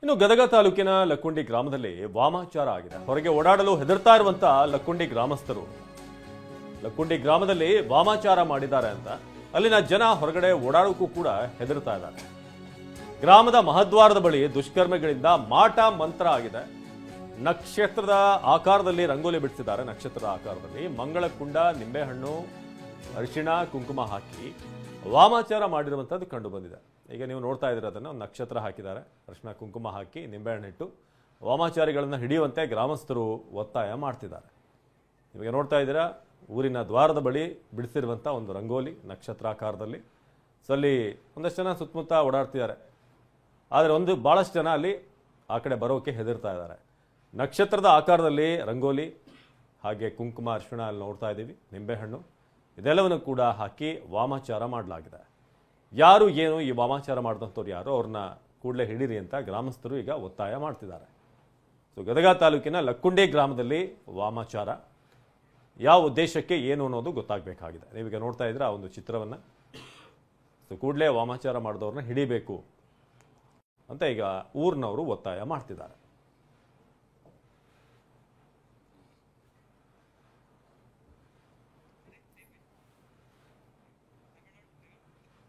ಇನ್ನು ಗದಗ ತಾಲೂಕಿನ ಲಕ್ಕುಂಡಿ ಗ್ರಾಮದಲ್ಲಿ ವಾಮಾಚಾರ ಆಗಿದೆ. ಹೊರಗೆ ಓಡಾಡಲು ಹೆದರ್ತಾ ಇರುವಂತ ಲಕ್ಕುಂಡಿ ಗ್ರಾಮಸ್ಥರು ಲಕ್ಕುಂಡಿ ಗ್ರಾಮದಲ್ಲಿ ವಾಮಾಚಾರ ಮಾಡಿದ್ದಾರೆ ಅಂತ ಅಲ್ಲಿನ ಜನ ಹೊರಗಡೆ ಓಡಾಡೋಕ್ಕೂ ಕೂಡ ಹೆದರ್ತಾ ಇದ್ದಾರೆ. ಗ್ರಾಮದ ಮಹದ್ವಾರದ ಬಳಿ ದುಷ್ಕರ್ಮಿಗಳಿಂದ ಮಾಟ ಮಂತ್ರ ಆಗಿದೆ. ನಕ್ಷತ್ರದ ಆಕಾರದಲ್ಲಿ ರಂಗೋಲಿ ಬಿಡಿಸಿದ್ದಾರೆ. ನಕ್ಷತ್ರದ ಆಕಾರದಲ್ಲಿ ಮಂಗಳಕುಂಡ, ನಿಂಬೆಹಣ್ಣು, ಅರಿಶಿಣ, ಕುಂಕುಮ ಹಾಕಿ ವಾಮಾಚಾರ ಮಾಡಿರುವಂಥದ್ದು ಕಂಡು ಬಂದಿದೆ. ಈಗ ನೀವು ನೋಡ್ತಾ ಇದ್ದೀರ, ಅದನ್ನು ನಕ್ಷತ್ರ ಹಾಕಿದ್ದಾರೆ, ಅರಿಶಿಣ ಕುಂಕುಮ ಹಾಕಿ ನಿಂಬೆಹಣ್ಣಿಟ್ಟು ವಾಮಾಚಾರಿಗಳನ್ನು ಹಿಡಿಯುವಂತೆ ಗ್ರಾಮಸ್ಥರು ಒತ್ತಾಯ ಮಾಡ್ತಿದ್ದಾರೆ. ನಿಮಗೆ ನೋಡ್ತಾ ಇದ್ದೀರಾ, ಊರಿನ ದ್ವಾರದ ಬಳಿ ಬಿಡಿಸಿರುವಂಥ ಒಂದು ರಂಗೋಲಿ ನಕ್ಷತ್ರಾಕಾರದಲ್ಲಿ. ಸೊ ಅಲ್ಲಿ ಒಂದಷ್ಟು ಜನ ಸುತ್ತಮುತ್ತ ಓಡಾಡ್ತಿದ್ದಾರೆ. ಆದರೆ ಭಾಳಷ್ಟು ಜನ ಅಲ್ಲಿ ಆ ಕಡೆ ಬರೋಕ್ಕೆ ಹೆದರ್ತಾ ಇದ್ದಾರೆ. ನಕ್ಷತ್ರದ ಆಕಾರದಲ್ಲಿ ರಂಗೋಲಿ, ಹಾಗೆ ಕುಂಕುಮ, ಅರಿಶಿಣ ಅಲ್ಲಿ ನೋಡ್ತಾ ಇದ್ದೀವಿ, ನಿಂಬೆಹಣ್ಣು ಇದೆಲ್ಲವನ್ನು ಕೂಡ ಹಾಕಿ ವಾಮಾಚಾರ ಮಾಡಲಾಗಿದೆ. ಯಾರು ಏನು ಈ ವಾಮಾಚಾರ ಮಾಡಿದಂಥವ್ರು ಯಾರು, ಅವ್ರನ್ನ ಕೂಡಲೇ ಹಿಡೀರಿ ಅಂತ ಗ್ರಾಮಸ್ಥರು ಈಗ ಒತ್ತಾಯ ಮಾಡ್ತಿದ್ದಾರೆ. ಸೊ ಗದಗ ತಾಲೂಕಿನ ಲಕ್ಕುಂಡಿ ಗ್ರಾಮದಲ್ಲಿ ವಾಮಾಚಾರ ಯಾವ ಉದ್ದೇಶಕ್ಕೆ ಏನು ಅನ್ನೋದು ಗೊತ್ತಾಗಬೇಕಾಗಿದೆ. ನೀವೀಗ ನೋಡ್ತಾ ಇದ್ರೆ ಆ ಒಂದು ಚಿತ್ರವನ್ನು. ಸೊ ಕೂಡಲೇ ವಾಮಾಚಾರ ಮಾಡಿದವ್ರನ್ನ ಹಿಡಿಬೇಕು ಅಂತ ಈಗ ಊರಿನವರು ಒತ್ತಾಯ ಮಾಡ್ತಿದ್ದಾರೆ.